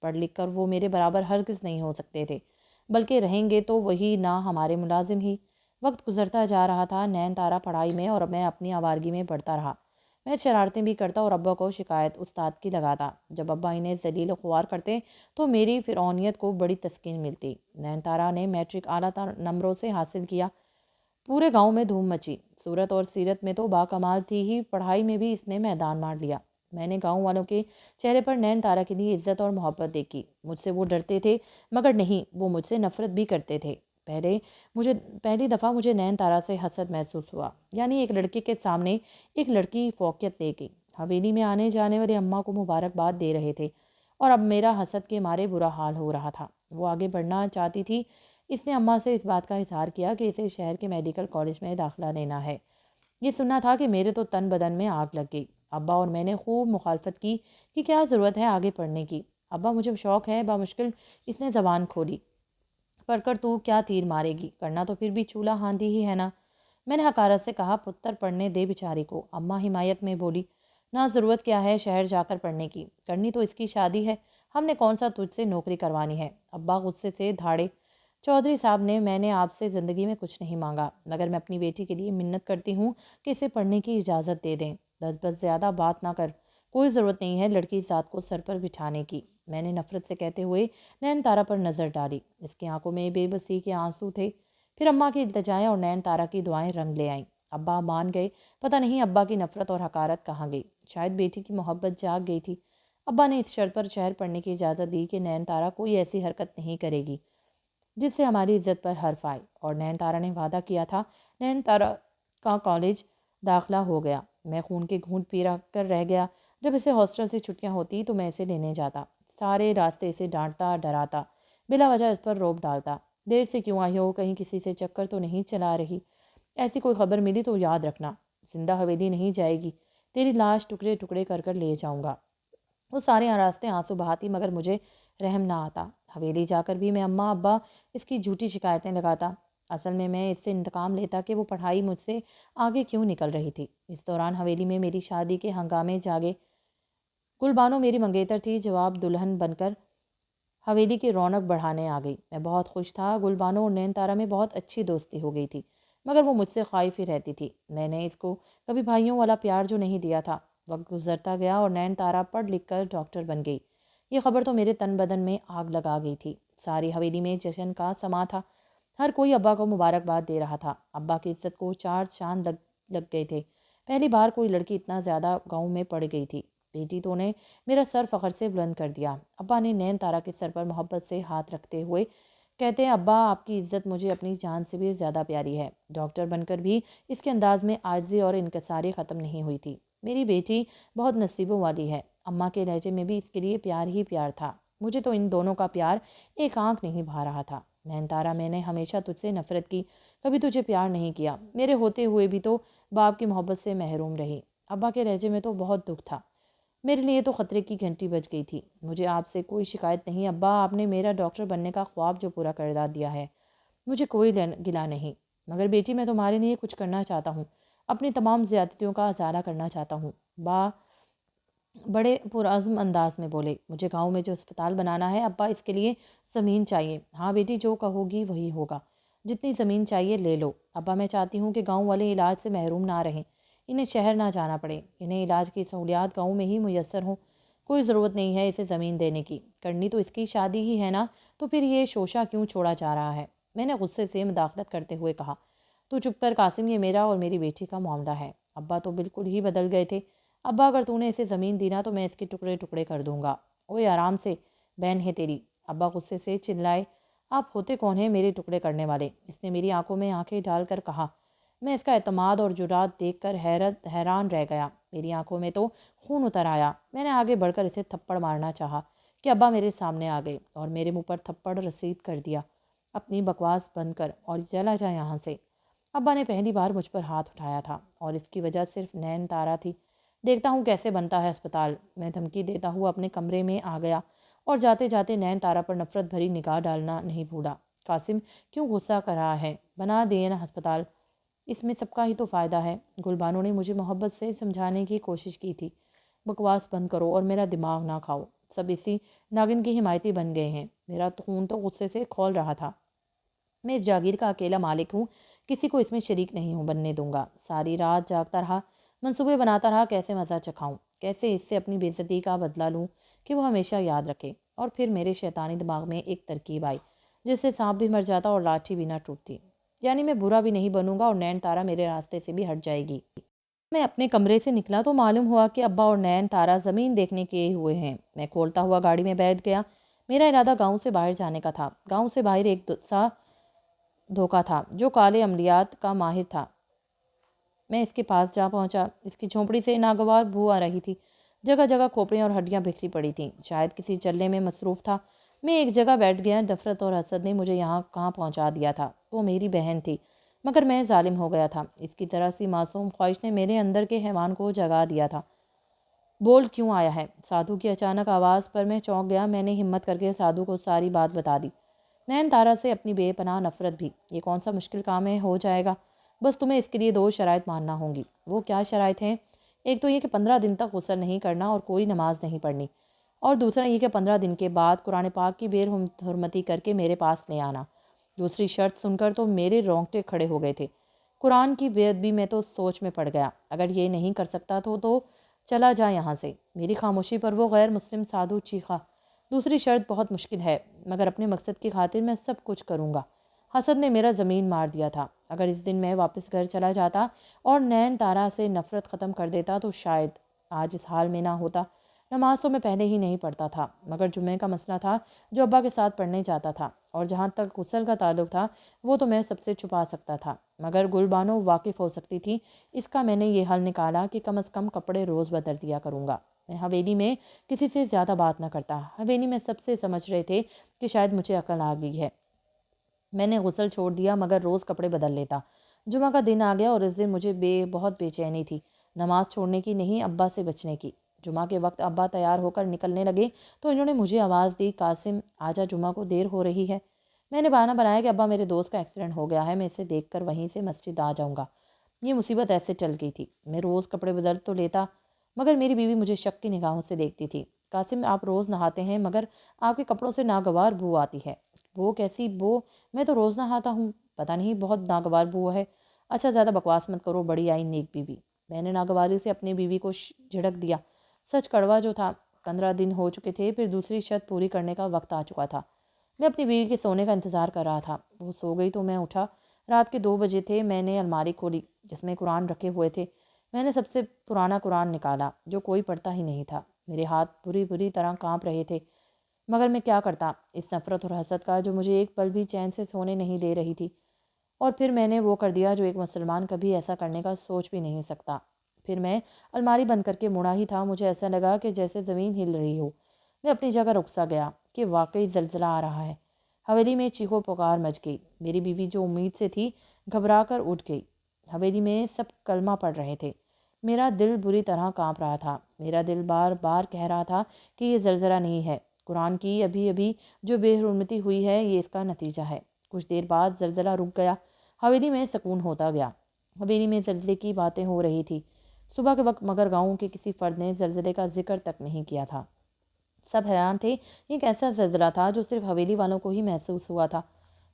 پڑھ لکھ کر وہ میرے برابر ہرگز نہیں ہو سکتے تھے، بلکہ رہیں گے تو وہی نہ ہمارے ملازم ہی۔ وقت گزرتا جا رہا تھا، نین تارا پڑھائی میں اور میں اپنی آوارگی میں بڑھتا رہا۔ میں شرارتیں بھی کرتا اور ابا کو شکایت استاد کی لگاتا۔ جب ابا انہیں ذلیل و خوار کرتے تو میری فرعونیت کو بڑی تسکین ملتی۔ نین تارا نے میٹرک اعلیٰ نمبروں سے حاصل کیا۔ پورے گاؤں میں دھوم مچی۔ صورت اور سیرت میں تو باکمال تھی ہی، پڑھائی میں بھی اس نے میدان مار لیا۔ میں نے گاؤں والوں کے چہرے پر نین تارا کے لیے عزت اور محبت دیکھی۔ مجھ سے وہ ڈرتے تھے، مگر نہیں، وہ مجھ سے نفرت بھی کرتے تھے۔ پہلی دفعہ مجھے نین تارا سے حسد محسوس ہوا، یعنی ایک لڑکے کے سامنے ایک لڑکی فوقیت لے گئی۔ حویلی میں آنے جانے والے اماں کو مبارکباد دے رہے تھے اور اب میرا حسد کے مارے برا حال ہو رہا تھا۔ وہ آگے بڑھنا چاہتی تھی۔ اس نے اماں سے اس بات کا اظہار کیا کہ اسے شہر کے میڈیکل کالج میں داخلہ لینا ہے۔ یہ سننا تھا کہ میرے تو تن بدن میں آگ لگ گئی۔ ابا اور میں نے خوب مخالفت کی کہ کیا ضرورت ہے آگے پڑھنے کی۔ ابا مجھے شوق ہے، بامشکل اس نے زبان کھولی۔ پڑھ کر تو کیا تیر مارے گی، کرنا تو پھر بھی چولہا ہاندی ہی ہے نا۔ میں نے حقارت سے کہا، پتر پڑھنے دے بیچاری کو۔ اماں حمایت میں بولی، نہ ضرورت کیا ہے شہر جا کر پڑھنے کی، کرنی تو اس کی شادی ہے، ہم نے کون سا تجھ سے نوکری کروانی ہے۔ ابا غصے سے دھاڑے، چودھری صاحب نے میں نے آپ سے زندگی میں کچھ نہیں مانگا، مگر میں اپنی بیٹی کے لیے منت کرتی ہوں کہ اسے پڑھنے کی اجازت دے دیں۔ بس زیادہ بات نہ کر، کوئی ضرورت نہیں ہے لڑکی ذات کو سر پر بٹھانے کی۔ میں نے نفرت سے کہتے ہوئے نین تارا پر نظر ڈالی۔ اس کی آنکھوں میں بے بسی کے آنسو تھے۔ پھر اماں کی التجائیں اور نین تارا کی دعائیں رنگ لے آئیں۔ ابا مان گئے۔ پتہ نہیں ابا کی نفرت اور حقارت کہاں گئی، شاید بیٹی کی محبت جاگ گئی تھی۔ ابا نے اس شرط پر شہر پڑھنے کی اجازت دی کہ نین تارا کوئی ایسی حرکت نہیں کرے گی جس سے ہماری عزت پر حرف آئے، اور نین تارا نے وعدہ کیا تھا۔ نین تارا کا کالج داخلہ ہو گیا۔ میں خون کے گھونٹ پی کر رہ گیا۔ جب اسے ہاسٹل سے چھٹیاں ہوتی تو میں اسے لینے جاتا، سارے راستے اسے ڈانٹتا، ڈراتا، بلا وجہ اس پر روب ڈالتا۔ دیر سے کیوں آئی ہو، کہیں کسی سے چکر تو نہیں چلا رہی، ایسی کوئی خبر ملی تو یاد رکھنا، زندہ حویلی نہیں جائے گی، تیری لاش ٹکڑے ٹکڑے کر کر لے جاؤں گا۔ وہ سارے راستے آنسو بہاتی، مگر مجھے رحم نہ آتا۔ حویلی جا کر بھی میں اماں ابا اس کی جھوٹی شکایتیں لگاتا۔ اصل میں اس سے انتقام لیتا کہ وہ پڑھائی مجھ سے آگے کیوں نکل رہی تھی۔ اس دوران حویلی میں میری شادی کے ہنگامے جاگے۔ گل بانو میری منگیتر تھی، جواب دلہن بن کر حویلی کی رونق بڑھانے آ گئی۔ میں بہت خوش تھا۔ گل بانو اور نین تارا میں بہت اچھی دوستی ہو گئی تھی، مگر وہ مجھ سے خائف ہی رہتی تھی۔ میں نے اس کو کبھی بھائیوں والا پیار جو نہیں دیا تھا۔ وقت گزرتا گیا اور نین تارا پڑھ لکھ کر ڈاکٹر بن گئی۔ یہ خبر تو میرے تن بدن میں آگ لگا گئی تھی۔ ساری حویلی میں جشن کا سما تھا، ہر کوئی ابا کو مبارکباد دے رہا تھا۔ ابا کی عزت کو چار چاند لگ گئے تھے۔ پہلی بار کوئی لڑکی اتنا زیادہ گاؤں میں پڑ گئی تھی۔ بیٹی تو نے میرا سر فخر سے بلند کر دیا۔ ابا نے نین تارا کے سر پر محبت سے ہاتھ رکھتے ہوئے کہتے ہیں، ابا آپ کی عزت مجھے اپنی جان سے بھی زیادہ پیاری ہے۔ ڈاکٹر بن کر بھی اس کے انداز میں عاجزی اور انکساری ختم نہیں ہوئی تھی۔ میری بیٹی بہت نصیبوں والی ہے۔ اماں کے لہجے میں بھی اس کے لیے پیار ہی پیار تھا۔ مجھے تو ان دونوں کا پیار ایک آنکھ نہیں بھا رہا تھا۔ نین تارا، میں نے ہمیشہ تجھ سے نفرت کی، کبھی تجھے پیار نہیں کیا، میرے ہوتے ہوئے بھی تو باپ کی محبت سے محروم رہی۔ ابا کے لہجے میں تو بہت دکھ تھا۔ میرے لیے تو خطرے کی گھنٹی بج گئی تھی۔ مجھے آپ سے کوئی شکایت نہیں ابا، آپ نے میرا ڈاکٹر بننے کا خواب جو پورا کر دیا ہے، مجھے کوئی گلا نہیں۔ مگر بیٹی، میں تمہارے لیے کچھ کرنا چاہتا ہوں، اپنی تمام زیادتیوں کا ازالہ کرنا چاہتا ہوں۔ بڑے پرعزم انداز میں بولے، مجھے گاؤں میں جو اسپتال بنانا ہے ابا، اس کے لیے زمین چاہیے۔ ہاں بیٹی، جو کہو گی وہی ہوگا، جتنی زمین چاہیے لے لو۔ ابا، میں چاہتی ہوں کہ گاؤں والے علاج سے محروم نہ رہیں، انہیں شہر نہ جانا پڑے، انہیں علاج کی سہولیات گاؤں میں ہی میسر ہوں۔ کوئی ضرورت نہیں ہے اسے زمین دینے کی، کرنی تو اس کی شادی ہی ہے نا، تو پھر یہ شوشہ کیوں چھوڑا جا رہا ہے؟ میں نے غصے سے مداخلت کرتے ہوئے کہا، تو چپ کر قاسم، یہ میرا اور میری بیٹی کا معاملہ ہے۔ ابا تو بالکل ہی بدل گئے تھے۔ ابا، اگر تو نے اسے زمین دی نا تو میں اس کے ٹکڑے ٹکڑے کر دوں گا۔ اوے آرام سے، بہن ہے تیری۔ ابا غصے سے چلائے، آپ ہوتے کون ہیں میرے ٹکڑے کرنے والے؟ اس نے میری آنکھوں میں آنکھیں ڈال کر کہا۔ میں اس کا اعتماد اور جرات دیکھ کر حیران رہ گیا۔ میری آنکھوں میں تو خون اتر آیا۔ میں نے آگے بڑھ کر اسے تھپڑ مارنا چاہا کہ ابا میرے سامنے آ گئے اور میرے منہ پر تھپڑ رسید کر دیا۔ اپنی بکواس بند کر اور چلا جا یہاں سے۔ ابا نے پہلی بار مجھ پر ہاتھ اٹھایا تھا اور اس کی وجہ صرف نین تارا تھی۔ دیکھتا ہوں کیسے بنتا ہے اسپتال، میں دھمکی دیتا ہوا اپنے کمرے میں آ گیا اور جاتے جاتے نین تارا پر نفرت بھری نگاہ ڈالنا نہیں بھولا۔ قاسم، کیوں غصہ کر رہا ہے؟ بنا دیے نا ہسپتال، اس میں سب کا ہی تو فائدہ ہے۔ گل بانو نے مجھے محبت سے سمجھانے کی کوشش کی تھی۔ بکواس بند کرو اور میرا دماغ نہ کھاؤ۔ سب اسی ناگن کی حمایتی بن گئے ہیں۔ میرا خون تو غصے سے کھول رہا تھا۔ میں اس جاگیر کا اکیلا مالک ہوں، کسی کو اس میں شریک نہیں ہوں بننے دوں گا۔ ساری رات جاگتا رہا، منصوبے بناتا رہا، کیسے مزہ چکھاؤں، کیسے اس سے اپنی بے عزتی کا بدلہ لوں کہ وہ ہمیشہ یاد رکھے۔ اور پھر میرے شیطانی دماغ میں ایک ترکیب آئی جس سے سانپ بھی مر جاتا اور لاٹھی بھی نہ ٹوٹتی۔ یعنی میں برا بھی نہیں بنوں گا اور نین تارا میرے راستے سے بھی ہٹ جائے گی۔ میں اپنے کمرے سے نکلا تو معلوم ہوا کہ ابا اور نین تارا زمین دیکھنے کے ہوئے ہیں۔ میں کھولتا ہوا گاڑی میں بیٹھ گیا۔ میرا ارادہ گاؤں سے باہر جانے کا تھا۔ گاؤں سے باہر ایک سا دھوکا تھا جو کالے عملیات کا ماہر تھا۔ میں اس کے پاس جا پہنچا۔ اس کی جھونپڑی سے ناگوار بو آ رہی تھی۔ جگہ جگہ کھوپڑیاں اور ہڈیاں بکھری پڑی تھیں۔ شاید کسی چلنے میں مصروف تھا۔ میں ایک جگہ بیٹھ گیا۔ نفرت اور حسد نے مجھے یہاں کہاں پہنچا دیا تھا۔ وہ میری بہن تھی مگر میں ظالم ہو گیا تھا۔ اس کی طرح سی معصوم خواہش نے میرے اندر کے حیوان کو جگا دیا تھا۔ بول کیوں آیا ہے؟ سادھو کی اچانک آواز پر میں چونک گیا۔ میں نے ہمت کر کے سادھو کو ساری بات بتا دی۔ نین تارا سے اپنی بے پناہ نفرت بھی۔ یہ کون سا مشکل کام ہے، ہو جائے گا۔ بس تمہیں اس کے لیے 2 شرائط ماننا ہوں گی۔ وہ کیا شرائط ہیں؟ ایک تو یہ کہ 15 دن تک غسل نہیں کرنا اور کوئی نماز نہیں پڑھنی، اور دوسرا یہ کہ 15 دن کے بعد قرآن پاک کی بے حرمتی کر کے میرے پاس لے آنا۔ دوسری شرط سن کر تو میرے رونگٹے کھڑے ہو گئے تھے۔ قرآن کی بے ادبی میں تو سوچ میں پڑ گیا۔ اگر یہ نہیں کر سکتا تو چلا جا یہاں سے۔ میری خاموشی پر وہ غیر مسلم سادھو چیخا، دوسری شرط بہت مشکل ہے مگر اپنے مقصد کی خاطر میں سب کچھ کروں گا۔ حسد نے میرا زمین مار دیا تھا۔ اگر اس دن میں واپس گھر چلا جاتا اور نین تارا سے نفرت ختم کر دیتا تو شاید آج اس حال میں نہ ہوتا۔ نماز تو میں پہلے ہی نہیں پڑھتا تھا مگر جمعے کا مسئلہ تھا جو ابا کے ساتھ پڑھنے جاتا تھا، اور جہاں تک غسل کا تعلق تھا وہ تو میں سب سے چھپا سکتا تھا مگر گل بانو واقف ہو سکتی تھی۔ اس کا میں نے یہ حل نکالا کہ کم از کم کپڑے روز بدل دیا کروں گا۔ میں حویلی میں کسی سے زیادہ بات نہ کرتا۔ حویلی میں سب سے سمجھ رہے تھے کہ شاید مجھے عقل آ گئی ہے۔ میں نے غسل چھوڑ دیا مگر روز کپڑے بدل لیتا۔ جمعہ کا دن آ گیا اور اس دن مجھے بہت بے چینی تھی، نماز چھوڑنے کی نہیں، ابا سے بچنے کی۔ جمعہ کے وقت ابا تیار ہو کر نکلنے لگے تو انہوں نے مجھے آواز دی، قاسم آجا، جمعہ کو دیر ہو رہی ہے۔ میں نے بہانہ بنایا کہ ابا میرے دوست کا ایکسیڈنٹ ہو گیا ہے، میں اسے دیکھ کر وہیں سے مسجد آ جاؤں گا۔ یہ مصیبت ایسے ٹل گئی تھی۔ میں روز کپڑے بدل تو لیتا مگر میری بیوی مجھے شک کی نگاہوں سے دیکھتی تھی۔ قاسم آپ روز نہاتے ہیں مگر آپ کے کپڑوں سے ناگوار بو آتی ہے۔ بو کیسی بو؟ میں تو روز نہاتا ہوں، پتہ نہیں بہت ناگوار بو ہے۔ اچھا زیادہ بکواس مت کرو، بڑی آئی نیک بیوی۔ میں نے ناگواری سے اپنی بیوی کو جھڑک دیا۔ سچ کڑوا جو تھا، 15 دن ہو چکے تھے، پھر دوسری شرط پوری کرنے کا وقت آ چکا تھا۔ میں اپنی بیوی کے سونے کا انتظار کر رہا تھا۔ وہ سو گئی تو میں اٹھا۔ رات کے 2 بجے تھے۔ میں نے الماری کھولی جس میں قرآن رکھے ہوئے تھے۔ میں نے سب سے پرانا قرآن نکالا جو کوئی پڑھتا ہی نہیں تھا۔ میرے ہاتھ بری طرح کانپ رہے تھے مگر میں کیا کرتا اس نفرت اور حسد کا جو مجھے ایک پل بھی چین سے سونے نہیں دے رہی تھی۔ اور پھر میں نے وہ کر دیا جو ایک مسلمان کبھی ایسا کرنے کا سوچ بھی نہیں سکتا۔ پھر میں الماری بند کر کے مڑا ہی تھا، مجھے ایسا لگا کہ جیسے زمین ہل رہی ہو۔ میں اپنی جگہ رک سا گیا کہ واقعی زلزلہ آ رہا ہے۔ حویلی میں چیخو پکار مچ گئی۔ میری بیوی جو امید سے تھی گھبرا کر اٹھ گئی۔ حویلی میں سب کلمہ پڑھ رہے تھے۔ میرا دل بری طرح کانپ رہا تھا۔ میرا دل بار بار کہہ رہا تھا کہ یہ زلزلہ نہیں ہے، قرآن کی ابھی جو بے حرمتی ہوئی ہے یہ اس کا نتیجہ ہے۔ کچھ دیر بعد زلزلہ رک گیا۔ حویلی میں سکون ہوتا گیا۔ حویلی میں زلزلے کی باتیں ہو رہی تھی صبح کے وقت مگر گاؤں کے کسی فرد نے زلزلے کا ذکر تک نہیں کیا تھا۔ سب حیران تھے یہ کیسا زلزلہ تھا جو صرف حویلی والوں کو ہی محسوس ہوا تھا۔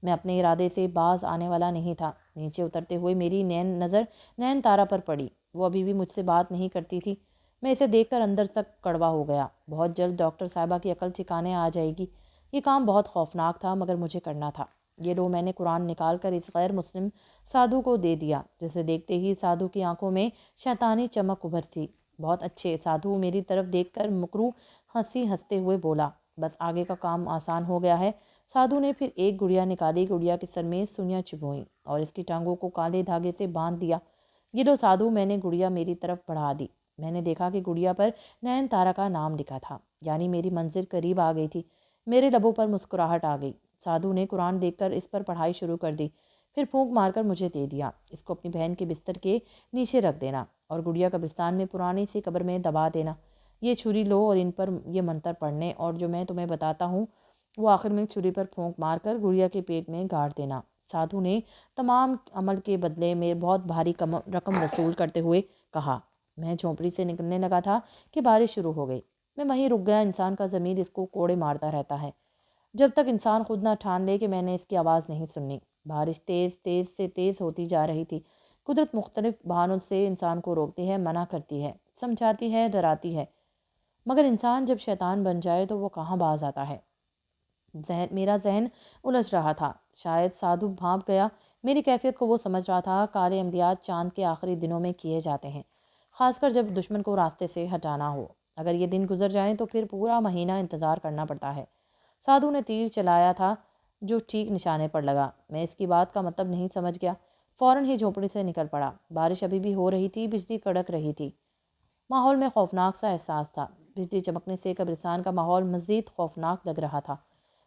میں اپنے ارادے سے باز آنے والا نہیں تھا۔ نیچے اترتے ہوئے میری نظر نین تارا پر پڑی۔ وہ ابھی بھی مجھ سے بات نہیں کرتی تھی۔ میں اسے دیکھ کر اندر تک کڑوا ہو گیا۔ بہت جلد ڈاکٹر صاحبہ کی عقل ٹھکانے آ جائے گی۔ یہ کام بہت خوفناک تھا مگر مجھے کرنا تھا۔ یہ لو، میں نے قرآن نکال کر اس غیر مسلم سادھو کو دے دیا، جسے دیکھتے ہی سادھو کی آنکھوں میں شیطانی چمک ابھر تھی۔ بہت اچھے۔ سادھو میری طرف دیکھ کر مکروہ ہنسی ہنستے ہوئے بولا، بس آگے کا کام آسان ہو گیا ہے۔ سادھو نے پھر ایک گڑیا نکالی، گڑیا کے سر میں سوئیاں چبھوئیں اور اس کی ٹانگوں کو کالے دھاگے سے باندھ دیا۔ یہ لو سادھو، میں نے گڑیا میری طرف بڑھا دی۔ میں نے دیکھا کہ گڑیا پر نین تارا کا نام لکھا تھا، یعنی میری منزل قریب آ گئی تھی۔ میرے لبوں پر مسکراہٹ آ گئی۔ سادھو نے قرآن دیکھ کر اس پر پڑھائی شروع کر دی، پھر پھونک مار کر مجھے دے دیا۔ اس کو اپنی بہن کے بستر کے نیچے رکھ دینا اور گڑیا قبرستان میں پرانی سی قبر میں دبا دینا۔ یہ چھری لو اور ان پر یہ منتر پڑھنے، اور جو میں تمہیں بتاتا ہوں وہ آخر میں چھری پر پھونک مار کر گڑیا کے پیٹ میں گاڑ دینا۔ سادھو نے تمام عمل کے بدلے میں بہت بھاری رقم وصول کرتے ہوئے کہا۔ میں جھونپڑی سے نکلنے لگا تھا کہ بارش شروع ہو گئی۔ میں وہیں رک گیا۔ انسان کا ضمیر اس کو کوڑے مارتا رہتا ہے جب تک انسان خود نہ ٹھان لے کہ میں نے اس کی آواز نہیں سننی۔ بارش تیز تیز سے تیز ہوتی جا رہی تھی۔ قدرت مختلف بہانوں سے انسان کو روکتی ہے، منع کرتی ہے، سمجھاتی ہے، ڈراتی ہے، مگر انسان جب شیطان بن جائے تو وہ کہاں باز آتا ہے۔ میرا ذہن الجھ رہا تھا۔ شاید سادھو بھانپ گیا۔ میری کیفیت کو وہ سمجھ رہا تھا۔ کالے عملیات چاند کے آخری دنوں میں کیے جاتے ہیں، خاص کر جب دشمن کو راستے سے ہٹانا ہو۔ اگر یہ دن گزر جائیں تو پھر پورا مہینہ انتظار کرنا پڑتا ہے۔ سادھو نے تیر چلایا تھا جو ٹھیک نشانے پر لگا۔ میں اس کی بات کا مطلب نہیں سمجھ گیا۔ فوراً ہی جھونپڑی سے نکل پڑا۔ بارش ابھی بھی ہو رہی تھی، بجلی کڑک رہی تھی۔ ماحول میں خوفناک سا احساس تھا۔ بجلی چمکنے سے قبرستان کا ماحول مزید خوفناک لگ رہا تھا۔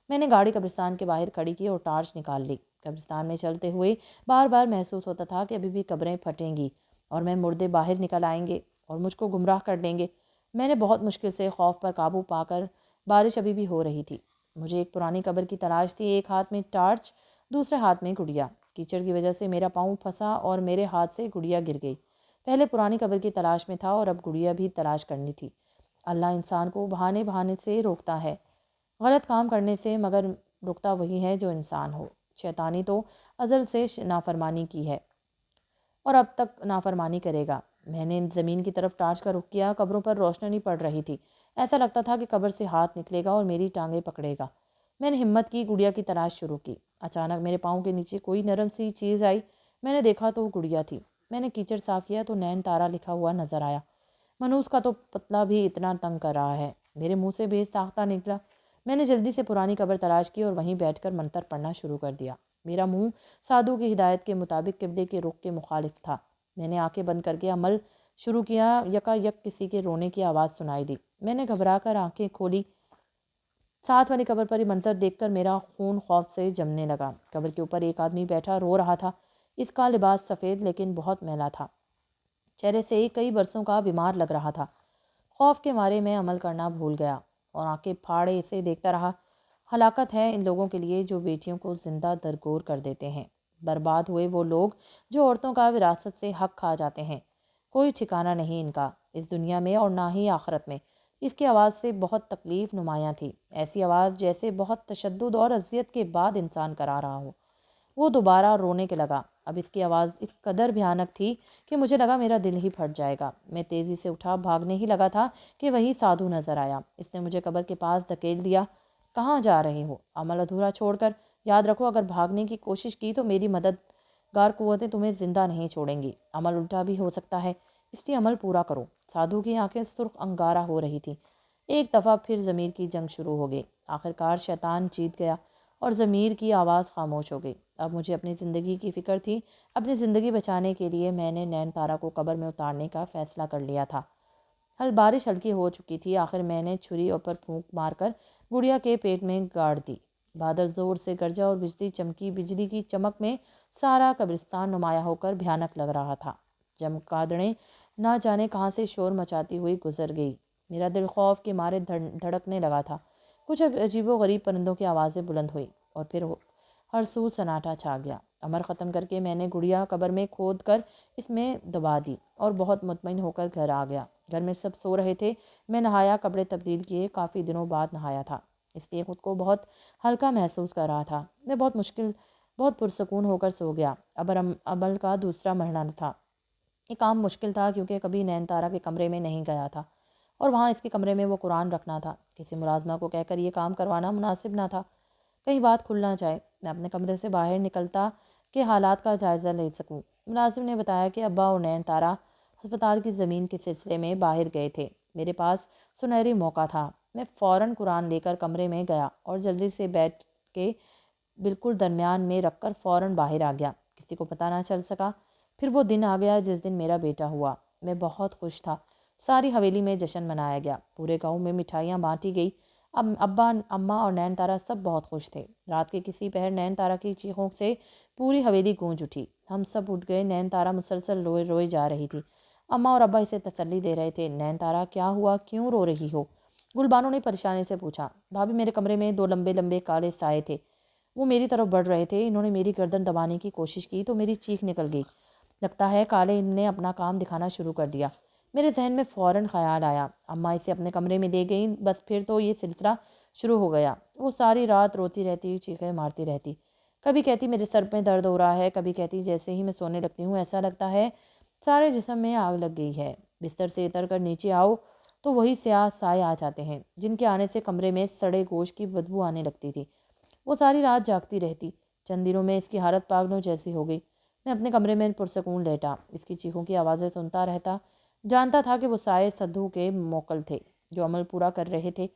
میں نے گاڑی قبرستان کے باہر کھڑی کی اور ٹارچ نکال لی۔ قبرستان میں چلتے ہوئے بار بار محسوس ہوتا تھا کہ ابھی بھی قبریں پھٹیں گی اور میں مردے باہر نکل آئیں گے اور مجھ کو گمراہ کر دیں گے۔ میں نے بہت مشکل سے خوف پر قابو پا کر، بارش ابھی بھی ہو رہی تھی، مجھے ایک پرانی قبر کی تلاش تھی۔ ایک ہاتھ میں ٹارچ، دوسرے ہاتھ میں گڑیا۔ کیچڑ کی وجہ سے میرا پاؤں پھنسا اور میرے ہاتھ سے گڑیا گر گئی۔ پہلے پرانی قبر کی تلاش میں تھا اور اب گڑیا بھی تلاش کرنی تھی۔ اللہ انسان کو بہانے بہانے سے روکتا ہے غلط کام کرنے سے، مگر رکتا وہی ہے جو انسان ہو۔ شیطانی تو ازل سے نافرمانی کی ہے اور اب تک نافرمانی کرے گا۔ میں نے زمین کی طرف ٹارچ کا رخ کیا۔ قبروں پر روشنی پڑ رہی تھی۔ ایسا لگتا تھا کہ قبر سے ہاتھ نکلے گا اور میری ٹانگیں پکڑے گا۔ میں نے ہمت کی، گڑیا کی تلاش شروع کی۔ اچانک میرے پاؤں کے نیچے کوئی نرم سی چیز آئی۔ میں نے دیکھا تو وہ گڑیا تھی۔ میں نے کیچڑ صاف کیا تو نین تارا لکھا ہوا نظر آیا۔ منوس کا تو پتلا بھی اتنا تنگ کر رہا ہے۔ میرے منہ سے بے ساختہ نکلا۔ میں نے جلدی سے پرانی قبر تلاش کی اور وہیں بیٹھ کر منتر پڑھنا شروع کر دیا۔ میرا منہ سادھو کی ہدایت کے مطابق قبلے کے رخ کے مخالف تھا۔ میں نے آنکھیں بند کر کے عمل شروع کیا۔ یکا یک کسی کے رونے کی آواز سنائی دی۔ میں نے گھبرا کر آنکھیں کھولی۔ ساتھ والی قبر پر یہ منظر دیکھ کر میرا خون خوف سے جمنے لگا۔ قبر کے اوپر ایک آدمی بیٹھا رو رہا تھا۔ اس کا لباس سفید لیکن بہت میلا تھا۔ چہرے سے کئی برسوں کا بیمار لگ رہا تھا۔ خوف کے مارے میں عمل کرنا بھول گیا اور آنکھیں پھاڑے اسے دیکھتا رہا۔ ہلاکت ہے ان لوگوں کے لیے جو بیٹیوں کو زندہ درگور کر دیتے ہیں۔ برباد ہوئے وہ لوگ جو عورتوں کا وراثت سے حق کھا جاتے ہیں۔ کوئی ٹھکانہ نہیں ان کا اس دنیا میں اور نہ ہی آخرت میں۔ اس کی آواز سے بہت تکلیف نمایاں تھی، ایسی آواز جیسے بہت تشدد اور اذیت کے بعد انسان کرا رہا ہو۔ وہ دوبارہ رونے کے لگا۔ اب اس کی آواز اس قدر بھیانک تھی کہ مجھے لگا میرا دل ہی پھٹ جائے گا۔ میں تیزی سے اٹھا، بھاگنے ہی لگا تھا کہ وہی سادھو نظر آیا۔ اس نے مجھے قبر کے پاس دھکیل دیا۔ کہاں جا رہے ہو؟ عمل ادھورا چھوڑ کر؟ یاد رکھو اگر بھاگنے کی کوشش کی تو میری مددگار قوتیں تمہیں زندہ نہیں چھوڑیں گی۔ عمل الٹا بھی ہو سکتا ہے، اس لیے عمل پورا کرو۔ سادھو کی آنکھیں سرخ انگارہ ہو رہی تھیں۔ ایک دفعہ پھر ضمیر کی جنگ شروع ہو گئی۔ آخرکار شیطان جیت گیا اور ضمیر کی آواز خاموش ہو گئی۔ اب مجھے اپنی زندگی کی فکر تھی۔ اپنی زندگی بچانے کے لیے میں نے نین تارا کو قبر میں اتارنے کا فیصلہ کر لیا تھا۔ بارش ہلکی ہو چکی تھی۔ آخر میں نے چھری پر پھونک مار کر گڑیا کے پیٹ میں گاڑ دی۔ بادل زور سے گرجا اور بجلی چمکی۔ بجلی کی چمک میں سارا قبرستان نمایاں ہو کر بھیانک لگ رہا تھا۔ چمگادڑیں نہ جانے کہاں سے شور مچاتی ہوئی گزر گئی۔ میرا دل خوف کے مارے دھڑکنے لگا تھا۔ کچھ عجیب و غریب پرندوں کی آوازیں بلند ہوئی اور پھر ہر سو سناٹا چھا گیا۔ عمل ختم کر کے میں نے گڑیا قبر میں کھود کر اس میں دبا دی اور بہت مطمئن ہو کر گھر آ گیا۔ گھر میں سب سو رہے تھے۔ میں نہایا، کپڑے تبدیل کیے۔ کافی دنوں بعد نہایا تھا، اس لیے خود کو بہت ہلکا محسوس کر رہا تھا۔ میں بہت پرسکون ہو کر سو گیا۔ اب عمل کا دوسرا مرحلہ تھا۔ یہ کام مشکل تھا کیونکہ کبھی نین تارا کے کمرے میں نہیں گیا تھا اور وہاں اس کے کمرے میں وہ قرآن رکھنا تھا۔ کسی ملازمہ کو کہہ کر یہ کام کروانا مناسب نہ تھا، کہیں بات کھل نہ جائے۔ میں اپنے کمرے سے باہر نکلتا کہ حالات کا جائزہ لے سکوں۔ ملازم نے بتایا کہ ابا اور نین تارا ہسپتال کی زمین کے سلسلے میں باہر گئے تھے۔ میرے پاس سنہری موقع تھا۔ میں فوراً قرآن لے کر کمرے میں گیا اور جلدی سے بیٹھ کے بالکل درمیان میں رکھ کر فوراً باہر آ گیا۔ کسی کو پتہ نہ چل سکا۔ پھر وہ دن آ گیا جس دن میرا بیٹا ہوا۔ میں بہت خوش تھا۔ ساری حویلی میں جشن منایا گیا۔ پورے گاؤں میں مٹھائیاں بانٹی گئی۔ ابا، اماں اور نین تارا سب بہت خوش تھے۔ رات کے کسی پہر نین تارا کی چیخوں سے پوری حویلی گونج اٹھی۔ ہم سب اٹھ گئے۔ نین تارا مسلسل روئے جا رہی تھی۔ اماں اور ابا اسے تسلی دے رہے تھے۔ نین تارا کیا ہوا؟ کیوں رو رہی ہو؟ گلبانو نے پریشانی سے پوچھا۔ بھابھی، میرے کمرے میں 2 لمبے لمبے کالے سائے تھے، وہ میری طرف بڑھ رہے تھے۔ انہوں نے میری گردن دبانے کی کوشش کی تو میری چیخ نکل گئی۔ لگتا ہے کالے نے اپنا کام دکھانا شروع کر دیا۔ میرے ذہن میں فوراً خیال آیا، اماں اسے اپنے کمرے میں لے گئیں، بس پھر تو یہ سلسلہ شروع ہو گیا۔ وہ ساری رات روتی رہتی، چیخیں مارتی رہتی، کبھی کہتی میرے سر میں درد ہو رہا ہے، کبھی کہتی جیسے ہی میں سونے لگتی ہوں ایسا لگتا ہے سارے جسم میں آگ لگ گئی ہے، بستر سے اتر کر نیچے آؤ تو وہی سیاہ سائے آ جاتے ہیں جن کے آنے سے کمرے میں سڑے گوشت کی بدبو آنے لگتی تھی۔ وہ ساری رات جاگتی رہتی، چند دنوں میں اس کی حالت پاگلوں جیسی ہو گئی۔ میں اپنے کمرے میں پرسکون لیٹا، اس کی چیخوں کی آوازیں سنتا رہتا، جانتا تھا کہ وہ سائے سدھو کے موکل تھے جو عمل پورا کر رہے تھے،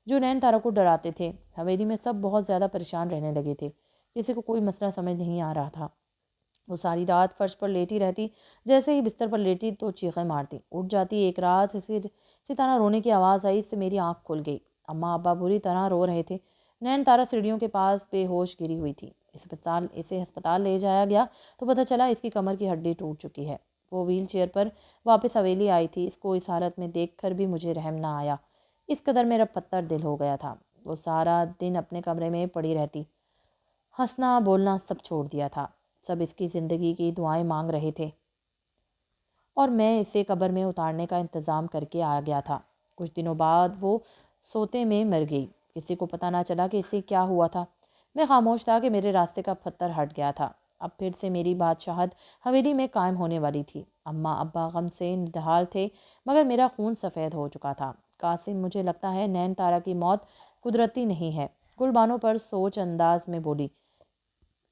جو نین تارا کو ڈراتے تھے۔ حویلی میں سب بہت زیادہ پریشان رہنے لگے تھے، کسی کو کوئی مسئلہ سمجھ نہیں آ رہا تھا۔ وہ ساری رات فرش پر لیٹی رہتی، جیسے ہی بستر پر لیٹی تو چیخیں مارتی، اٹھ جاتی۔ ایک رات اسی طرح رونے کی آواز آئی، اس سے میری آنکھ کھل گئی۔ اماں ابا بری طرح رو رہے تھے۔ نین تارا سیڑھیوں کے پاس بے ہوش گری ہوئی تھی۔ اسے ہسپتال لے جایا گیا تو پتہ چلا اس کی کمر کی ہڈی ٹوٹ چکی ہے۔ وہ ویل چیئر پر واپس حویلی آئی تھی۔ اس کو اس حالت میں دیکھ کر بھی مجھے رحم نہ آیا، اس قدر میرا پتھر دل ہو گیا تھا۔ وہ سارا دن اپنے کمرے میں پڑی رہتی، ہنسنا بولنا سب چھوڑ دیا تھا۔ سب اس کی زندگی کی دعائیں مانگ رہے تھے اور میں اسے قبر میں اتارنے کا انتظام کر کے آ گیا تھا۔ کچھ دنوں بعد وہ سوتے میں مر گئی، کسی کو پتہ نہ چلا کہ اسے کیا ہوا تھا۔ میں خاموش تھا کہ میرے راستے کا پتھر ہٹ گیا تھا۔ اب پھر سے میری بادشاہت حویلی میں قائم ہونے والی تھی۔ اماں ابا غم سے نڈھال تھے، مگر میرا خون سفید ہو چکا تھا۔ قاسم، مجھے لگتا ہے نین تارا کی موت قدرتی نہیں ہے۔ گل بانو پر سوچ انداز میں بولی۔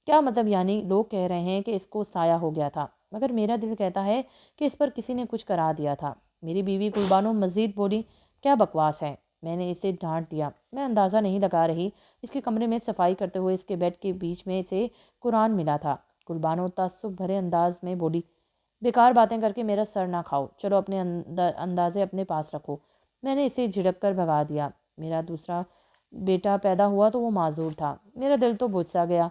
کیا مطلب؟ یعنی لوگ کہہ رہے ہیں کہ اس کو سایہ ہو گیا تھا، مگر میرا دل کہتا ہے کہ اس پر کسی نے کچھ کرا دیا تھا۔ میری بیوی گل بانو مزید بولی۔ کیا بکواس ہے! میں نے اسے ڈانٹ دیا۔ میں اندازہ نہیں لگا رہی۔ اس کے کمرے میں صفائی کرتے ہوئے اس کے بیڈ کے بیچ میں اسے قرآن ملا تھا۔ گل بانو تعصب بھرے انداز میں بولی۔ بیکار باتیں کر کے میرا سر نہ کھاؤ، چلو اپنے اندازے اپنے پاس رکھو۔ میں نے اسے جھڑک کر بھگا دیا۔ میرا دوسرا بیٹا پیدا ہوا تو وہ معذور تھا، میرا دل تو بجھ سا گیا۔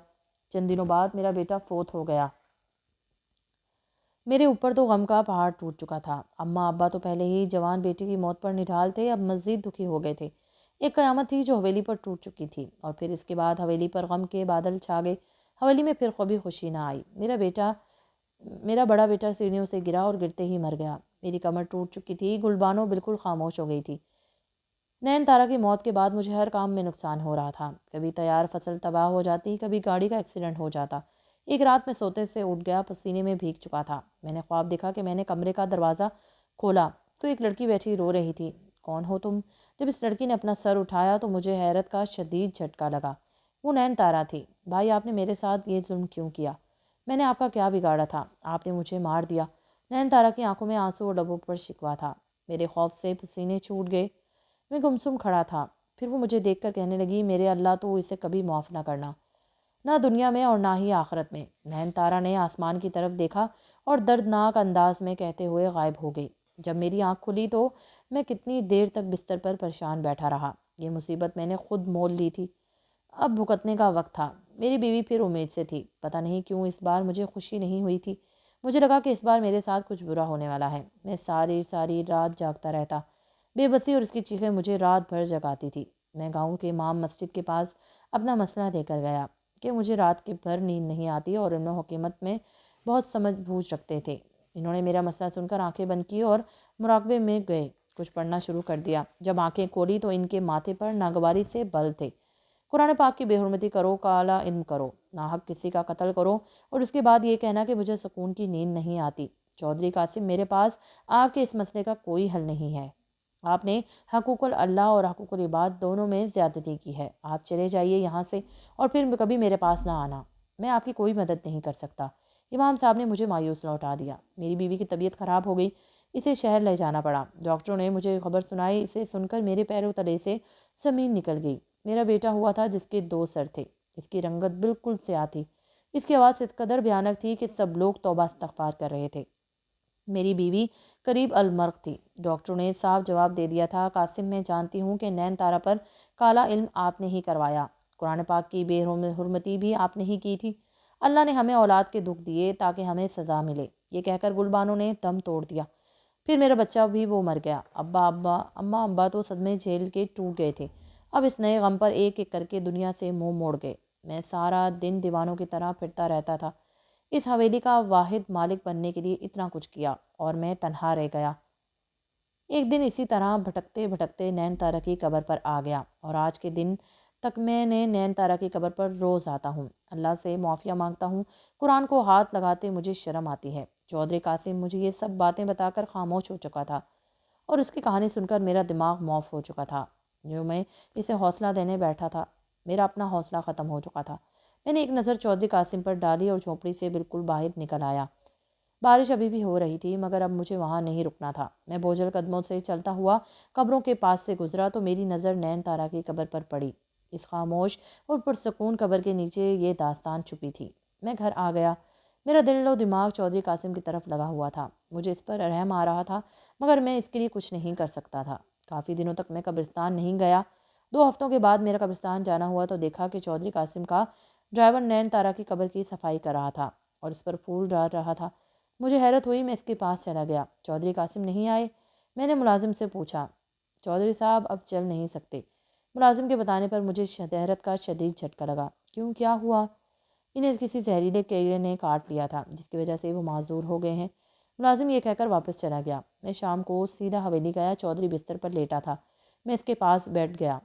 چند دنوں بعد میرا بیٹا فوت ہو گیا۔ میرے اوپر تو غم کا پہاڑ ٹوٹ چکا تھا۔ اماں ابا تو پہلے ہی جوان بیٹی کی موت پر نڈھال تھے، اب مزید دکھی ہو گئے تھے۔ ایک قیامت تھی جو حویلی پر ٹوٹ چکی تھی، اور پھر اس کے بعد حویلی پر غم کے بادل چھا گئے۔ حویلی میں پھر کبھی خوشی نہ آئی۔ میرا بڑا بیٹا سیڑھیوں سے گرا اور گرتے ہی مر گیا۔ میری کمر ٹوٹ چکی تھی۔ گل بانو بالکل خاموش ہو گئی تھی۔ نین تارا کی موت کے بعد مجھے ہر کام میں نقصان ہو رہا تھا۔ کبھی تیار فصل تباہ ہو جاتی، کبھی گاڑی کا ایکسیڈنٹ ہو جاتا۔ ایک رات میں سوتے سے اٹھ گیا، پسینے میں بھیگ چکا تھا۔ میں نے خواب دیکھا کہ میں نے کمرے کا دروازہ کھولا تو ایک لڑکی بیٹھی رو رہی تھی۔ کون ہو تم؟ جب اس لڑکی نے اپنا سر اٹھایا تو مجھے حیرت کا شدید جھٹکا لگا۔ وہ نین تارا تھی۔ بھائی، آپ نے میرے ساتھ یہ ظلم کیوں کیا؟ میں نے آپ کا کیا بگاڑا تھا؟ آپ نے مجھے مار دیا۔ نین تارا کی آنکھوں میں آنسو اور لبوں پر شکوہ تھا۔ میرے خوف سے پسینے چھوٹ گئے۔ میں گمسم کھڑا تھا۔ پھر وہ مجھے دیکھ کر کہنے لگی، میرے اللہ تو اسے کبھی معاف نہ کرنا، نہ دنیا میں اور نہ ہی آخرت میں۔ نین تارا نے آسمان کی طرف دیکھا اور دردناک انداز میں کہتے ہوئے غائب ہو گئی۔ جب میری آنکھ کھلی تو میں کتنی دیر تک بستر پر پریشان بیٹھا رہا۔ یہ مصیبت میں نے خود مول لی تھی، اب بھگتنے کا وقت تھا۔ میری بیوی پھر امید سے تھی۔ پتہ نہیں کیوں اس بار مجھے خوشی نہیں ہوئی تھی۔ مجھے لگا کہ اس بار میرے ساتھ کچھ برا ہونے والا ہے۔ میں ساری رات جاگتا رہتا۔ بے بسی اور اس کی چیخیں مجھے رات بھر جگاتی تھی۔ میں گاؤں کے امام مسجد کے پاس اپنا مسئلہ لے کر گیا کہ مجھے رات کے بھر نیند نہیں آتی اور علم و حکمت میں بہت سمجھ بوجھ رکھتے تھے۔ انہوں نے میرا مسئلہ سن کر آنکھیں بند کی اور مراقبے میں گئے، کچھ پڑھنا شروع کر دیا۔ جب آنکھیں کھولی تو ان کے ماتھے پر ناگواری سے بل تھے۔ قرآن پاک کی بے حرمتی کرو، کالا علم کرو، ناحق کسی کا قتل کرو، اور اس کے بعد یہ کہنا کہ مجھے سکون کی نیند نہیں آتی۔ چودھری قاسم، میرے پاس آپ کے اس مسئلے کا کوئی حل نہیں ہے۔ آپ نے حقوق اللہ اور حقوق العباد دونوں میں زیادتی کی ہے۔ آپ چلے جائیے یہاں سے اور پھر کبھی میرے پاس نہ آنا۔ میں آپ کی کوئی مدد نہیں کر سکتا۔ امام صاحب نے مجھے مایوس لوٹا دیا۔ میری بیوی کی طبیعت خراب ہو گئی، اسے شہر لے جانا پڑا۔ ڈاکٹروں نے مجھے خبر سنائی۔ اسے سن کر میرے پیروں تلے سے زمین نکل گئی۔ میرا بیٹا ہوا تھا جس کے 2 سر تھے، اس کی رنگت بالکل سیاہ تھی، اس کی آواز اس قدر بھیانک تھی کہ سب لوگ توبہ استغفار کر رہے تھے۔ میری بیوی قریب المرگ تھی۔ ڈاکٹروں نے صاف جواب دے دیا تھا، قاسم، میں جانتی ہوں کہ نین تارا پر کالا علم آپ نے ہی کروایا، قرآن پاک کی بے حرمتی بھی آپ نے ہی کی تھی۔ اللہ نے ہمیں اولاد کے دکھ دیے تاکہ ہمیں سزا ملے۔ یہ کہہ کر گل بانو نے دم توڑ دیا۔ پھر میرا بچہ بھی وہ مر گیا۔ اماں ابا تو صدمے جھیل کے ٹوٹ گئے تھے۔ اب اس نئے غم پر ایک ایک کر کے دنیا سے منہ موڑ گئے۔ میں سارا دن دیوانوں کی طرح پھرتا رہتا تھا۔ اس حویلی کا واحد مالک بننے کے لیے اتنا کچھ کیا اور میں تنہا رہ گیا۔ ایک دن اسی طرح بھٹکتے بھٹکتے نین تارا کی قبر پر آ گیا اور آج کے دن تک میں نے نین تارا کی قبر پر روز آتا ہوں، اللہ سے معافیہ مانگتا ہوں۔ قرآن کو ہاتھ لگاتے مجھے شرم آتی ہے۔ چودھری قاسم مجھے یہ سب باتیں بتا کر خاموش ہو چکا تھا اور اس کی کہانی سن کر میرا دماغ معاف ہو چکا تھا۔ جو میں اسے حوصلہ دینے بیٹھا تھا، میرا اپنا حوصلہ ختم ہو چکا تھا۔ میں نے ایک نظر چودھری قاسم پر ڈالی اور جھونپڑی سے بالکل باہر نکل آیا۔ بارش ابھی بھی ہو رہی تھی مگر اب مجھے وہاں نہیں رکنا تھا۔ میں بوجھل قدموں سے چلتا ہوا قبروں کے پاس سے گزرا تو میری نظر نین تارا کی قبر پر پڑی۔ اس خاموش اور پرسکون قبر کے نیچے یہ داستان چھپی تھی۔ میں گھر آ گیا۔ میرا دل و دماغ چودھری قاسم کی طرف لگا ہوا تھا۔ مجھے اس پر رحم آ رہا تھا مگر میں اس کے لیے کچھ نہیں کر سکتا تھا۔ کافی دنوں تک میں قبرستان نہیں گیا۔ 2 ہفتوں کے بعد میرا قبرستان جانا ہوا تو دیکھا کہ چودھری قاسم کا ڈرائیور نین تارا کی قبر کی صفائی کر رہا تھا اور اس پر پھول ڈال رہا تھا۔ مجھے حیرت ہوئی، میں اس کے پاس چلا گیا۔ چودھری قاسم نہیں آئے؟ میں نے ملازم سے پوچھا۔ چودھری صاحب اب چل نہیں سکتے۔ ملازم کے بتانے پر مجھے حیرت کا شدید جھٹکا لگا۔ کیوں، کیا ہوا؟ انہیں کسی زہریلے کیڑے نے کاٹ لیا تھا جس کی وجہ سے وہ معذور ہو گئے ہیں۔ ملازم یہ کہہ کر واپس چلا گیا۔ میں شام کو سیدھا حویلی گیا۔ چودھری بستر پر لیٹا تھا۔ میں اس کے پاس بیٹھ گیا۔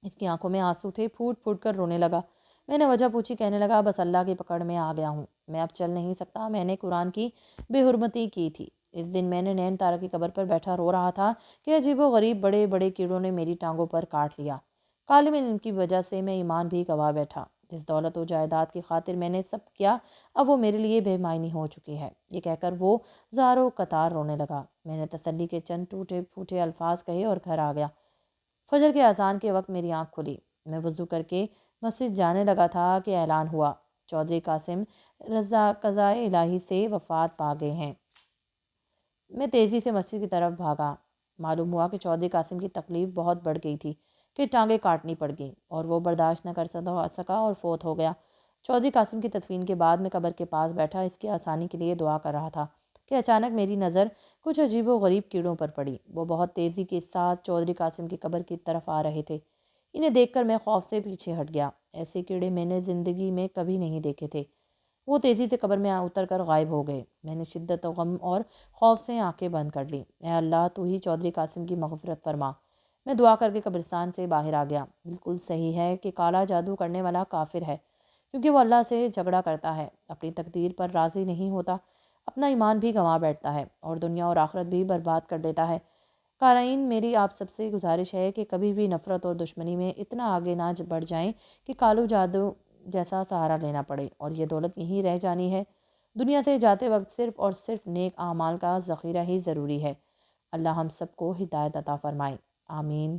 اس کی آنکھوں میں آنسو تھے، پھوٹ پھوٹ کر رونے لگا۔ میں نے وجہ پوچھی، کہنے لگا، بس اللہ کی پکڑ میں آ گیا ہوں، میں اب چل نہیں سکتا۔ میں نے قرآن کی بے حرمتی کی تھی۔ اس دن میں نے نین تارا کی قبر پر بیٹھا رو رہا تھا کہ عجیب و غریب بڑے بڑے کیڑوں نے میری ٹانگوں پر کاٹ لیا۔ کالم علم کی وجہ سے میں ایمان بھی گوا بیٹھا۔ جس دولت و جائیداد کی خاطر میں نے سب کیا، اب وہ میرے لیے بے معنی ہو چکی ہے۔ یہ کہہ کر وہ زاروں قطار رونے لگا۔ میں نے تسلی کے چند ٹوٹے پھوٹے الفاظ کہے اور گھر آ گیا۔ فجر کے اذان کے وقت میری آنکھ کھلی۔ میں وضو کر کے مسجد جانے لگا تھا کہ اعلان ہوا، چودھری قاسم رضا قضائے الہی سے وفات پا گئے ہیں۔ میں تیزی سے مسجد کی طرف بھاگا۔ معلوم ہوا کہ چودھری قاسم کی تکلیف بہت بڑھ گئی تھی کہ ٹانگیں کاٹنی پڑ گئیں اور وہ برداشت نہ کر سکا اور فوت ہو گیا۔ چودھری قاسم کی تدفین کے بعد میں قبر کے پاس بیٹھا اس کی آسانی کے لیے دعا کر رہا تھا کہ اچانک میری نظر کچھ عجیب و غریب کیڑوں پر پڑی۔ وہ بہت تیزی کے ساتھ چودھری قاسم کی قبر کی طرف آ رہے تھے۔ انہیں دیکھ کر میں خوف سے پیچھے ہٹ گیا۔ ایسے کیڑے میں نے زندگی میں کبھی نہیں دیکھے تھے۔ وہ تیزی سے قبر میں اتر کر غائب ہو گئے۔ میں نے شدت و غم اور خوف سے آنکھیں بند کر لیں۔ اے اللہ، تو ہی چودھری قاسم کی مغفرت فرما۔ میں دعا کر کے قبرستان سے باہر آ گیا۔ بالکل صحیح ہے کہ کالا جادو کرنے والا کافر ہے، کیونکہ وہ اللہ سے جھگڑا کرتا ہے، اپنی تقدیر پر راضی نہیں ہوتا، اپنا ایمان بھی گنوا بیٹھتا ہے اور دنیا اور آخرت بھی برباد کر دیتا ہے۔ قارئین، میری آپ سب سے گزارش ہے کہ کبھی بھی نفرت اور دشمنی میں اتنا آگے نہ بڑھ جائیں کہ کالو جادو جیسا سہارا لینا پڑے اور یہ دولت یہیں رہ جانی ہے۔ دنیا سے جاتے وقت صرف اور صرف نیک اعمال کا ذخیرہ ہی ضروری ہے۔ اللہ ہم سب کو ہدایت عطا فرمائے، آمین۔